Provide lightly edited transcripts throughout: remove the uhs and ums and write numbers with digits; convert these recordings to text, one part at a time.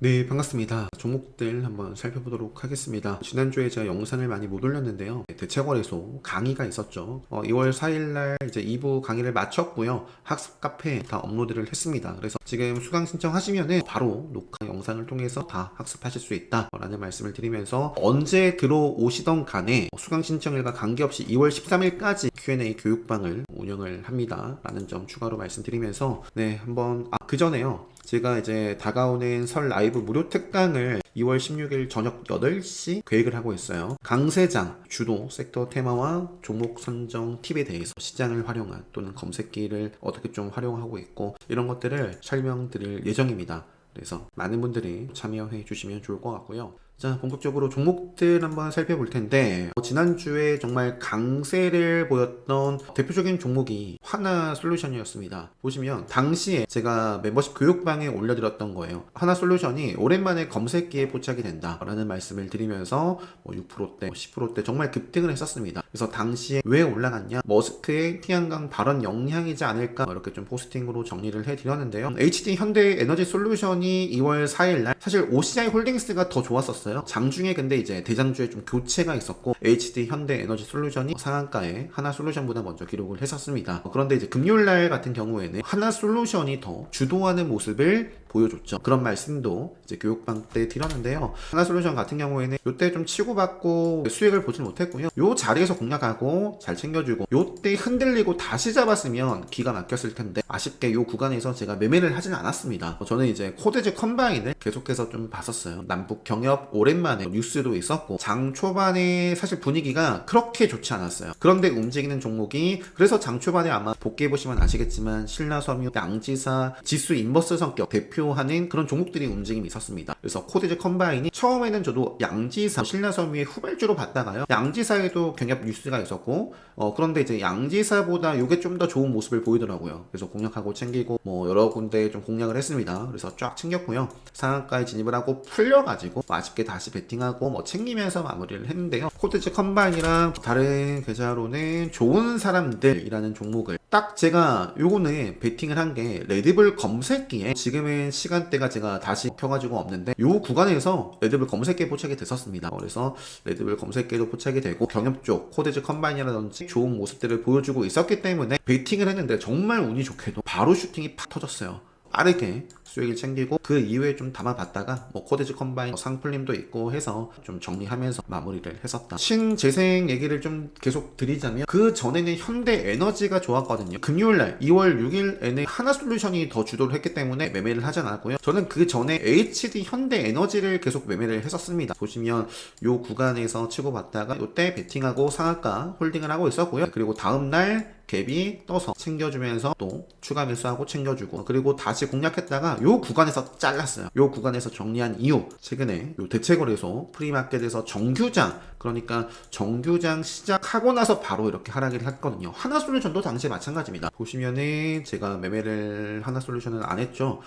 네, 반갑습니다. 종목들 한번 살펴보도록 하겠습니다. 지난주에 제가 영상을 많이 못 올렸는데요. 대체거래소 강의가 있었죠. 2월 4일날 이제 2부 강의를 마쳤고요. 학습 카페에 다 업로드를 했습니다. 그래서 지금 수강 신청하시면은 바로 녹화 영상을 통해서 다 학습하실 수 있다라는 말씀을 드리면서 언제 들어오시던 간에 수강 신청일과 관계없이 2월 13일까지 Q&A 교육방을 운영을 합니다. 라는 점 추가로 말씀드리면서 한번 그 전에요. 제가 이제 다가오는 설 라이브 무료 특강을 2월 16일 저녁 8시 계획을 하고 있어요. 강세장, 주도, 섹터 테마와 종목 선정 팁에 대해서 시장을 활용한 또는 검색기를 어떻게 좀 활용하고 있고 이런 것들을 설명드릴 예정입니다. 그래서 많은 분들이 참여해 주시면 좋을 것 같고요. 자, 본격적으로 종목들 한번 살펴볼 텐데 지난주에 정말 강세를 보였던 대표적인 종목이 하나솔루션이었습니다. 보시면 당시에 제가 멤버십 교육방에 올려드렸던 거예요. 하나솔루션이 오랜만에 검색기에 포착이 된다라는 말씀을 드리면서 6%대, 10%대 정말 급등을 했었습니다. 그래서 당시에 왜 올라갔냐? 머스크의 태양광 발언 영향이지 않을까? 이렇게 좀 포스팅으로 정리를 해드렸는데요. HD 현대에너지솔루션이 2월 4일날 사실 OCI 홀딩스가 더 좋았었어요. 장중에 근데 이제 대장주에 좀 교체가 있었고 HD 현대에너지솔루션이 상한가에 하나솔루션보다 먼저 기록을 했었습니다. 그런데 이제 금요일날 같은 경우에는 하나솔루션이 더 주도하는 모습을 보여줬죠. 그런 말씀도 이제 교육방 때 드렸는데요. 하나솔루션 같은 경우에는 요때 좀 치고받고 수익을 보지 못했고요. 요 자리에서 공략하고 잘 챙겨주고 요때 흔들리고 다시 잡았으면 기가 막혔을 텐데 아쉽게 요 구간에서 제가 매매를 하진 않았습니다. 저는 이제 코드즈 컴바인을 계속해서 좀 봤었어요. 남북 경협 오랜만에 뉴스도 있었고 장 초반에 사실 분위기가 그렇게 좋지 않았어요. 그런데 움직이는 종목이 그래서 장 초반에 아마 복귀해보시면 아시겠지만 신라섬유, 양지사, 지수 인버스 성격 대표하는 그런 종목들이 움직임이 있었습니다. 그래서 코드즈 컴바인이 처음에는 저도 양지사, 신라섬유의 후발주로 봤다가요. 양지사에도 경협 뉴스가 있었고 그런데 이제 양지사보다 요게 좀 더 좋은 모습을 보이더라고요. 그래서 공략하고 챙기고 여러 군데 좀 공략을 했습니다. 그래서 쫙 챙겼고요. 상한가에 진입을 하고 풀려가지고 아쉽게 다시 베팅하고 챙기면서 마무리를 했는데요. 코드즈 컴바인이랑 다른 계좌로는 좋은 사람들이라는 종목을 딱 제가 요거는 베팅을 한 게 레드불 검색기에 지금은 시간대가 제가 다시 켜가지고 없는데 요 구간에서 레드불 검색기에 포착이 됐었습니다. 그래서 레드불 검색기에도 포착이 되고 경협 쪽 코드즈 컴바인이라든지 좋은 모습들을 보여주고 있었기 때문에 베팅을 했는데 정말 운이 좋게도 바로 슈팅이 팍 터졌어요. 빠르게 수익을 챙기고 그 이후에 좀 담아봤다가 코드즈 컴바인 상풀림도 있고 해서 좀 정리하면서 마무리를 했었다. 신재생 얘기를 좀 계속 드리자면 그 전에는 현대에너지가 좋았거든요. 금요일날 2월 6일에는 하나솔루션이 더 주도를 했기 때문에 매매를 하지 않았고요. 저는 그 전에 HD 현대에너지를 계속 매매를 했었습니다. 보시면 요 구간에서 치고받다가 요때 베팅하고 상한가 홀딩을 하고 있었고요. 그리고 다음날 갭이 떠서 챙겨주면서 또 추가 매수하고 챙겨주고 그리고 다시 공략했다가 요 구간에서 잘랐어요. 요 구간에서 정리한 이후 최근에 요 대체거래소 프리마켓에서 정규장 그러니까 정규장 시작하고 나서 바로 이렇게 하락을 했거든요. 하나솔루션도 당시에 마찬가지입니다. 보시면은 제가 매매를 하나솔루션은 안 했죠.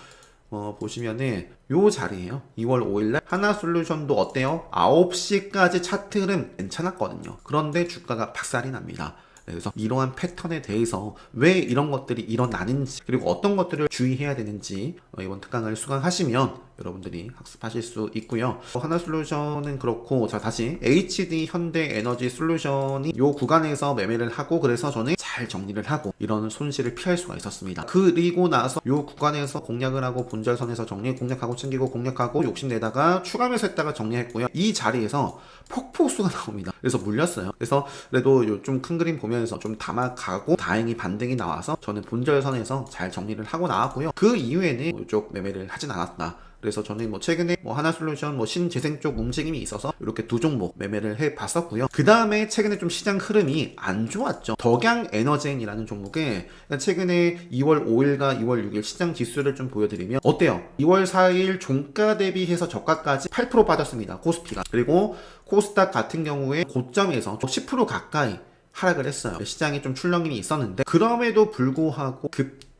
보시면은 요 자리에요. 2월 5일날 하나솔루션도 어때요? 9시까지 차트 흐름 괜찮았거든요. 그런데 주가가 박살이 납니다. 그래서 이러한 패턴에 대해서 왜 이런 것들이 일어나는지 그리고 어떤 것들을 주의해야 되는지 이번 특강을 수강하시면 여러분들이 학습하실 수 있고요. 하나솔루션은 그렇고 자 다시 HD 현대에너지솔루션이 요 구간에서 매매를 하고 그래서 저는 잘 정리를 하고 이런 손실을 피할 수가 있었습니다. 그리고 나서 요 구간에서 공략을 하고 본절선에서 정리 공략하고 챙기고 공략하고 욕심내다가 추가 매수했다가 정리했고요. 이 자리에서 폭포수가 나옵니다. 그래서 물렸어요. 그래서 그래도 요 좀 큰 그림 보면서 좀 담아가고 다행히 반등이 나와서 저는 본절선에서 잘 정리를 하고 나왔고요. 그 이후에는 이쪽 매매를 하진 않았다. 그래서 저는 최근에 하나솔루션 신재생 쪽 움직임이 있어서 이렇게 두 종목 매매를 해봤었고요. 그 다음에 최근에 좀 시장 흐름이 안 좋았죠. 덕양에너젠이라는 종목에 최근에 2월 5일과 2월 6일 시장 지수를 좀 보여드리면 어때요? 2월 4일 종가 대비해서 저가까지 8% 빠졌습니다. 코스피가. 그리고 코스닥 같은 경우에 고점에서 10% 가까이 하락을 했어요. 시장에 좀 출렁임이 있었는데 그럼에도 불구하고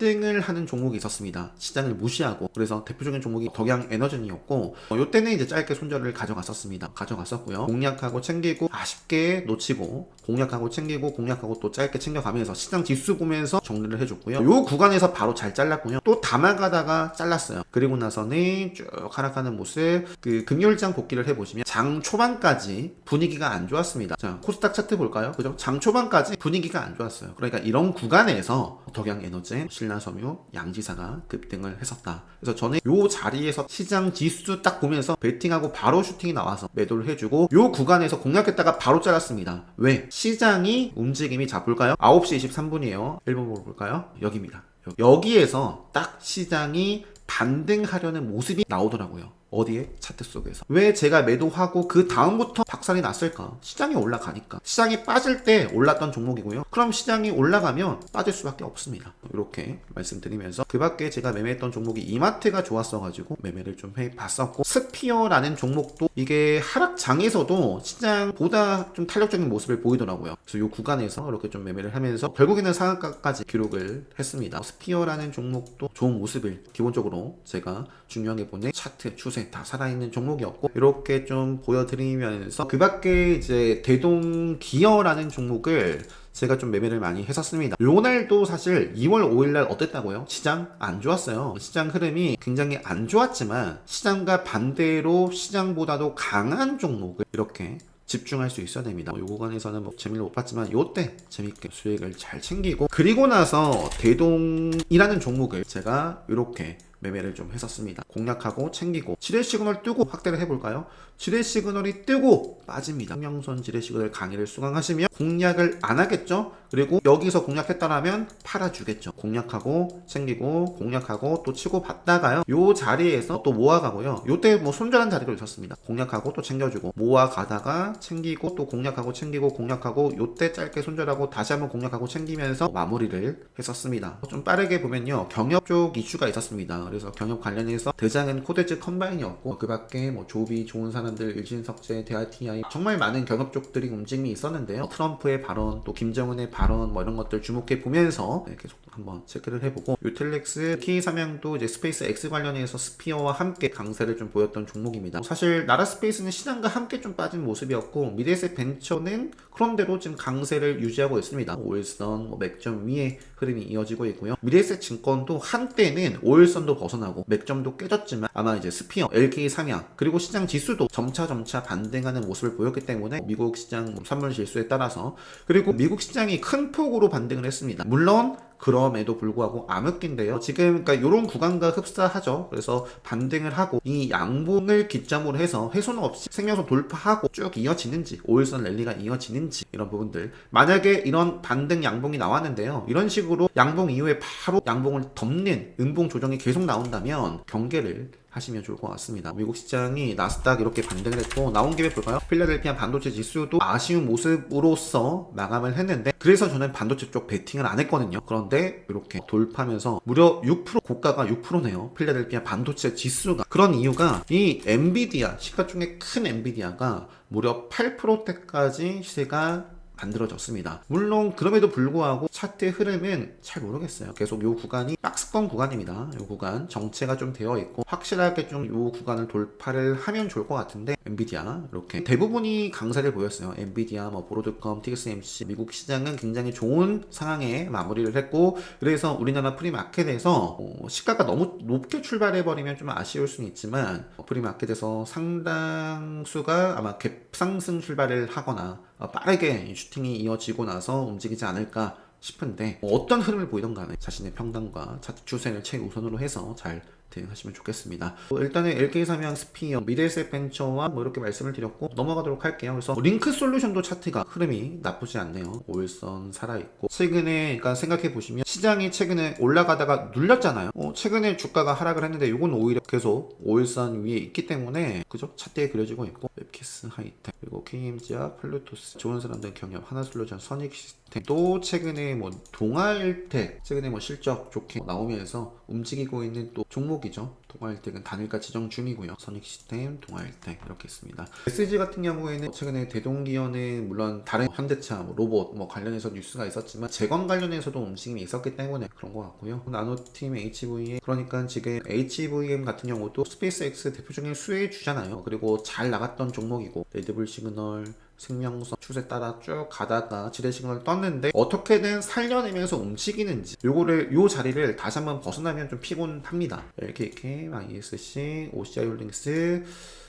급등을 하는 종목이 있었습니다. 시장을 무시하고. 그래서 대표적인 종목이 덕양에너전이었고 요때는 이제 짧게 손절을 가져갔었고요. 공략하고 챙기고 아쉽게 놓치고 공략하고 챙기고 공략하고 또 짧게 챙겨가면서 시장 지수 보면서 정리를 해줬고요. 요 구간에서 바로 잘 잘랐고요. 또 담아가다가 잘랐어요. 그리고 나서는 쭉 하락하는 모습. 그 금요일장 복귀를 해보시면 장 초반까지 분위기가 안 좋았습니다. 자, 코스닥 차트 볼까요? 그죠? 장 초반까지 분위기가 안 좋았어요. 그러니까 이런 구간에서 덕양에너지, 신라섬유, 양지사가 급등을 했었다. 그래서 저는 요 자리에서 시장 지수 딱 보면서 베팅하고 바로 슈팅이 나와서 매도를 해주고 요 구간에서 공략했다가 바로 잘랐습니다. 왜? 시장이 움직임이, 자 볼까요? 9시 23분이에요 1번 볼까요? 여기입니다. 여기에서 딱 시장이 반등하려는 모습이 나오더라고요. 어디에? 차트 속에서. 왜 제가 매도하고 그 다음부터 박살이 났을까? 시장이 올라가니까. 시장이 빠질 때 올랐던 종목이고요. 그럼 시장이 올라가면 빠질 수밖에 없습니다. 이렇게 말씀드리면서 그 밖에 제가 매매했던 종목이 이마트가 좋았어가지고 매매를 좀 해봤었고, 스피어라는 종목도 이게 하락장에서도 시장보다 좀 탄력적인 모습을 보이더라고요. 그래서 이 구간에서 이렇게 좀 매매를 하면서 결국에는 상한가까지 기록을 했습니다. 스피어라는 종목도 좋은 모습을 기본적으로 제가 중요하게 보는 차트 추세 다 살아있는 종목이었고, 이렇게 좀 보여드리면서 그 밖에 이제 대동기어라는 종목을 제가 좀 매매를 많이 했었습니다. 요날도 사실 2월 5일날 어땠다고요? 시장 안 좋았어요. 시장 흐름이 굉장히 안 좋았지만 시장과 반대로 시장보다도 강한 종목을 이렇게 집중할 수 있어야 됩니다. 요 구간에서는 뭐 재미를 못 봤지만 요때 재밌게 수익을 잘 챙기고, 그리고 나서 대동이라는 종목을 제가 이렇게 매매를 좀 했었습니다. 공략하고 챙기고 지뢰 시그널 뜨고 확대를 해볼까요? 지뢰 시그널이 뜨고 빠집니다. 평형선 지뢰 시그널 강의를 수강하시면 공략을 안 하겠죠? 그리고 여기서 공략했다라면 팔아주겠죠. 공략하고 챙기고 공략하고 또 치고 받다가요, 요 자리에서 또 모아가고요. 요때 뭐 손절한 자리도 있었습니다. 공략하고 또 챙겨주고 모아가다가 챙기고 또 공략하고 챙기고 공략하고 요때 짧게 손절하고 다시 한번 공략하고 챙기면서 마무리를 했었습니다. 좀 빠르게 보면요, 경협 쪽 이슈가 있었습니다. 그래서 경협 관련해서 대장은 코데즈 컴바인이었고, 그 밖에 뭐 조비, 좋은 사람들, 일신석재, 대아TI 정말 많은 경협 쪽들이 움직임이 있었는데요. 트럼프의 발언, 또 김정은의 발언 뭐 이런 것들 주목해 보면서 계속 한번 체크를 해보고, 유틸렉스, K삼양도 이제 스페이스 X 관련해서 스피어와 함께 강세를 좀 보였던 종목입니다. 사실 나라스페이스는 시장과 함께 좀 빠진 모습이었고, 미래에셋 벤처는 그런대로 지금 강세를 유지하고 있습니다. 5일선, 뭐 맥점 위에 흐름이 이어지고 있고요. 미래에셋 증권도 한때는 5일선도 벗어나고 맥점도 깨졌지만 아마 이제 스피어, LK삼양 그리고 시장 지수도 점차 반등하는 모습을 보였기 때문에 미국 시장 선물 지수에 따라서, 그리고 미국 시장이 큰 폭으로 반등을 했습니다. 물론 그럼에도 불구하고 암흑기인데요. 지금 그러니까 이런 구간과 흡사하죠. 그래서 반등을 하고 이 양봉을 기점으로 해서 훼손 없이 생명선 돌파하고 쭉 이어지는지, 5일선 랠리가 이어지는지, 이런 부분들. 만약에 이런 반등 양봉이 나왔는데요, 이런 식으로 양봉 이후에 바로 양봉을 덮는 음봉 조정이 계속 나온다면 경계를 하시면 좋을 것 같습니다. 미국 시장이 나스닥 이렇게 반등을 했고, 나온 김에 볼까요? 필라델피아 반도체 지수도 아쉬운 모습으로서 마감을 했는데, 그래서 저는 반도체 쪽 베팅을 안 했거든요. 그런데 이렇게 돌파하면서 무려 6%, 고가가 6%네요. 필라델피아 반도체 지수가. 그런 이유가 이 엔비디아, 시가 중에 큰 엔비디아가 무려 8%대까지 시세가 만들어졌습니다. 물론 그럼에도 불구하고 차트의 흐름은 잘 모르겠어요. 계속 이 구간이 박스권 구간입니다. 이 구간 정체가 좀 되어 있고 확실하게 좀 이 구간을 돌파를 하면 좋을 것 같은데, 엔비디아 이렇게 대부분이 강세를 보였어요. 엔비디아, 뭐 브로드컴, TSMC, 미국 시장은 굉장히 좋은 상황에 마무리를 했고, 그래서 우리나라 프리마켓에서 시가가 너무 높게 출발해버리면 좀 아쉬울 수는 있지만, 프리마켓에서 상당수가 아마 갭상승 출발을 하거나 빠르게 슈팅이 이어지고 나서 움직이지 않을까 싶은데, 어떤 흐름을 보이던 간에 자신의 평단과 차트 추세를 최우선으로 해서 잘 대응하시면 좋겠습니다. 일단은 LK삼양, 스피어, 미래에셋 벤처와 뭐 이렇게 말씀을 드렸고 넘어가도록 할게요. 그래서 링크솔루션도 차트가 흐름이 나쁘지 않네요. 5일선 살아있고, 최근에 그러니까 생각해 보시면 시장이 최근에 올라가다가 눌렸잖아요. 최근에 주가가 하락을 했는데 이건 오히려 계속 5일선 위에 있기 때문에, 그죠? 차트에 그려지고 있고, 웹키스, 하이텍, 그리고 KMG와 플루토스, 좋은 사람들 경협, 하나솔루션, 선익 시스템도 최근에 뭐 동아일텍 최근에 뭐 실적 좋게 나오면서 움직이고 있는 또 종목이죠. 동아일텍은 단일가 지정 중이고요. 선익시스템, 동아일텍 이렇게 있습니다. SG 같은 경우에는 최근에 대동기어는 물론 다른 현대차, 로봇 관련해서 뉴스가 있었지만 재건 관련해서도 움직임이 있었기 때문에 그런 것 같고요. 나노팀 HVM, 그러니까 지금 HVM 같은 경우도 스페이스X 대표적인 수혜주잖아요. 그리고 잘 나갔던 종목이고 레드불 시그널, 생명선 추세 따라 쭉 가다가 지뢰 시그널 떴는데 어떻게든 살려내면서 움직이는지 요 자리를 다시 한번 벗어나면 좀 피곤합니다. LKK, ISC, OCI 홀딩스.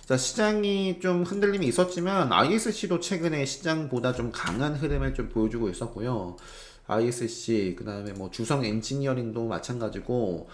자, 시장이 좀 흔들림이 있었지만 ISC도 최근에 시장보다 좀 강한 흐름을 좀 보여주고 있었고요. ISC, 그 다음에 주성 엔지니어링도 마찬가지고,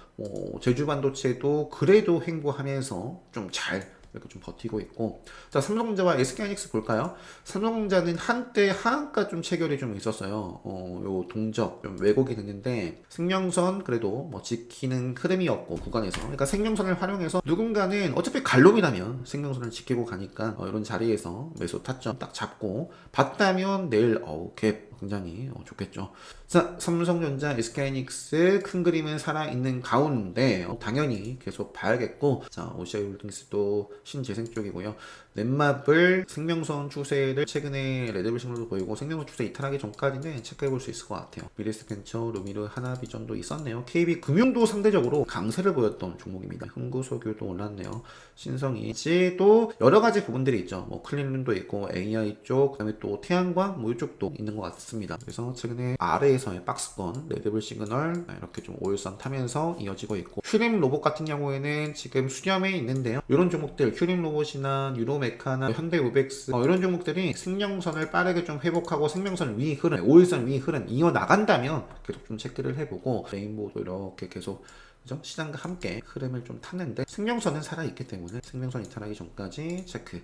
제주 반도체도 그래도 횡보하면서 좀 잘 이렇게 좀 버티고 있고. 자, 삼성전자와 SK하이닉스 볼까요? 삼성전자는 한때 하한가 좀 체결이 좀 있었어요. 요 동적 좀 왜곡이 됐는데 생명선 그래도 지키는 흐름이었고 구간에서, 그러니까 생명선을 활용해서 누군가는 어차피 갈롬이라면 생명선을 지키고 가니까 이런 자리에서 매수 타점 딱 잡고 봤다면 내일 갭 굉장히 좋겠죠. 자, 삼성전자, SK하이닉스 큰 그림은 살아있는 가운데 당연히 계속 봐야겠고, 자, OCI 홀딩스도 신재생 쪽이고요. 넷마블 생명선 추세를 최근에 레드불 신호도 보이고 생명선 추세 이탈하기 전까지는 체크해 볼 수 있을 것 같아요. 미래스펜처, 루미르, 하나비전도 있었네요. KB금융도 상대적으로 강세를 보였던 종목입니다. 흥구소교도 올랐네요. 신성이지도 여러 가지 부분들이 있죠. 클린룸도 있고 AI 쪽, 그다음에 또 태양광 이쪽도 있는 것 같습니다. 그래서 최근에 아래에서의 박스권, 레드불 시그널 이렇게 좀 5일선 타면서 이어지고 있고, 큐림 로봇 같은 경우에는 지금 수렴에 있는데요. 이런 종목들 큐림 로봇이나 유로메카나 현대우백스 이런 종목들이 생명선을 빠르게 좀 회복하고 생명선 위 흐름, 5일선 위 흐름 이어 나간다면 계속 좀 체크를 해보고, 레인보우도 이렇게 계속 시장과 함께 흐름을 좀 탔는데 생명선은 살아있기 때문에 생명선 이탈하기 전까지 체크.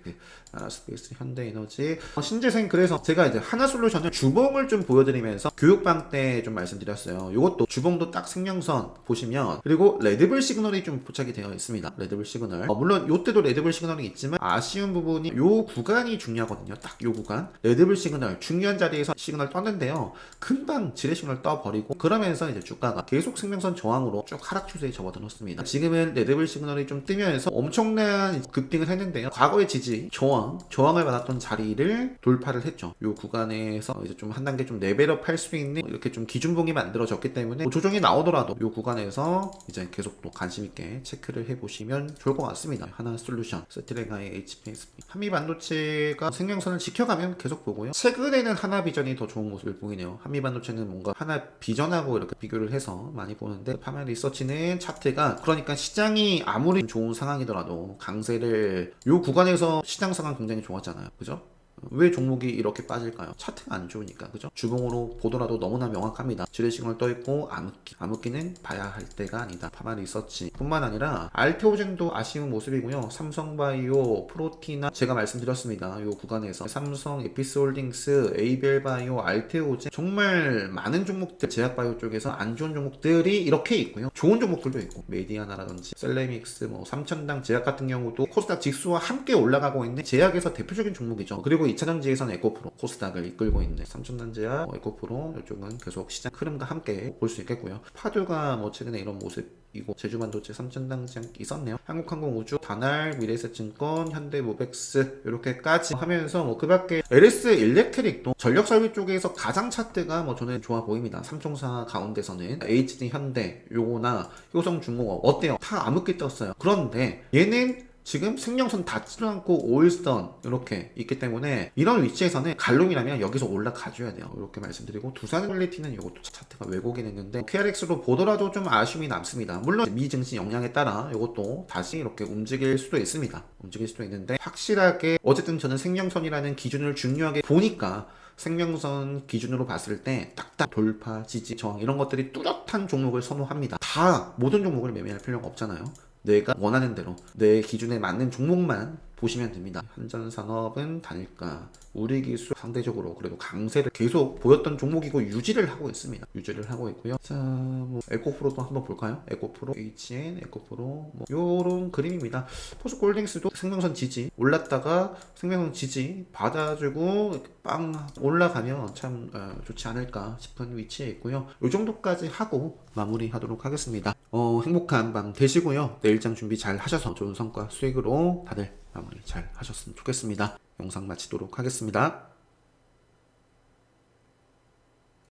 나라스페이스, 현대에너지, 신재생. 그래서 제가 이제 하나솔루션을 주봉을 좀 보여드리면서 교육방 때 좀 말씀드렸어요. 이것도 주봉도 딱 생명선 보시면, 그리고 레드불 시그널이 좀 포착이 되어 있습니다. 레드불 시그널, 물론 이때도 레드불 시그널이 있지만 아쉬운 부분이 요 구간이 중요하거든요. 딱 요 구간 레드불 시그널 중요한 자리에서 시그널 떴는데요, 금방 지뢰 시그널 떠버리고 그러면서 이제 주가가 계속 생명선 저항으로 쭉 하락 추세에 접어들었습니다. 지금은 레드불 시그널이 좀 뜨면서 엄청난 급등을 했는데요, 과거의 지지, 저항을 받았던 자리를 돌파를 했죠. 이 구간에서 이제 좀 한 단계 좀 레벨업 할 수 있는 이렇게 좀 기준봉이 만들어졌기 때문에 조정이 나오더라도 이 구간에서 이제 계속 또 관심 있게 체크를 해보시면 좋을 것 같습니다. 하나솔루션, 스트레가의 HPSP, 한미반도체가 생명선을 지켜가면 계속 보고요. 최근에는 하나비전이 더 좋은 모습을 보이네요. 한미반도체는 뭔가 하나비전하고 이렇게 비교를 해서 많이 보는데, 파마 리서치는 차트가, 그러니까 시장이 아무리 좋은 상황이더라도 강세를 요 구간에서 시장 상황 굉장히 좋았잖아요. 그죠? 왜 종목이 이렇게 빠질까요? 차트가 안 좋으니까. 그죠? 주봉으로 보더라도 너무나 명확합니다. 지뢰 시그널 떠있고 암흑기는 봐야 할 때가 아니다. 파마 리서치 뿐만 아니라 알테오젠도 아쉬운 모습이고요. 삼성바이오, 프로티나 제가 말씀드렸습니다. 이 구간에서 삼성, 에피스홀딩스, 에이벨바이오, 알테오젠, 정말 많은 종목들, 제약바이오 쪽에서 안 좋은 종목들이 이렇게 있고요. 좋은 종목들도 있고, 메디아나라든지 셀레믹스, 삼천당 제약 같은 경우도 코스닥 지수와 함께 올라가고 있는 제약에서 대표적인 종목이죠. 그리고 2차전지에서는 에코프로, 코스닥을 이끌고 있는 삼천단제약, 에코프로, 이쪽은 계속 시장 흐름과 함께 볼 수 있겠고요. 파듀가 최근에 이런 모습이고, 제주반도체, 삼천당제약 있었네요. 한국항공우주, 다날, 미래에셋증권, 현대모백스 이렇게까지 하면서 그 밖에 LS 일렉트릭도 전력설비 쪽에서 가장 차트가 저는 좋아 보입니다. 삼총사 가운데서는 HD 현대 요거나 효성중공업 어때요? 다 암흑기 떴어요. 그런데 얘는 지금 생명선 닿지도 않고 5일선 이렇게 있기 때문에 이런 위치에서는 갈롱이라면 여기서 올라가줘야 돼요. 이렇게 말씀드리고, 두산 퀄리티는 이것도 차트가 왜곡이 됐는데 KRX로 보더라도 좀 아쉬움이 남습니다. 물론 미증시 영향에 따라 이것도 다시 이렇게 움직일 수도 있습니다. 움직일 수도 있는데, 확실하게 어쨌든 저는 생명선이라는 기준을 중요하게 보니까 생명선 기준으로 봤을 때 딱딱 돌파, 지지, 저항 이런 것들이 뚜렷한 종목을 선호합니다. 다 모든 종목을 매매할 필요가 없잖아요. 내가 원하는 대로 내 기준에 맞는 종목만 보시면 됩니다. 한전산업은 단일가, 우리기술 상대적으로 그래도 강세를 계속 보였던 종목이고 유지를 하고 있습니다. 유지를 하고 있고요. 자, 에코프로도 한번 볼까요? 에코프로, HN, 에코프로 요런 그림입니다. 포스코홀딩스도 생명선 지지 올랐다가 생명선 지지 받아주고 빵 올라가면 참 좋지 않을까 싶은 위치에 있고요. 요 정도까지 하고 마무리하도록 하겠습니다. 행복한 밤 되시고요. 내일장 준비 잘 하셔서 좋은 성과 수익으로 다들 마무리 잘 하셨으면 좋겠습니다. 영상 마치도록 하겠습니다.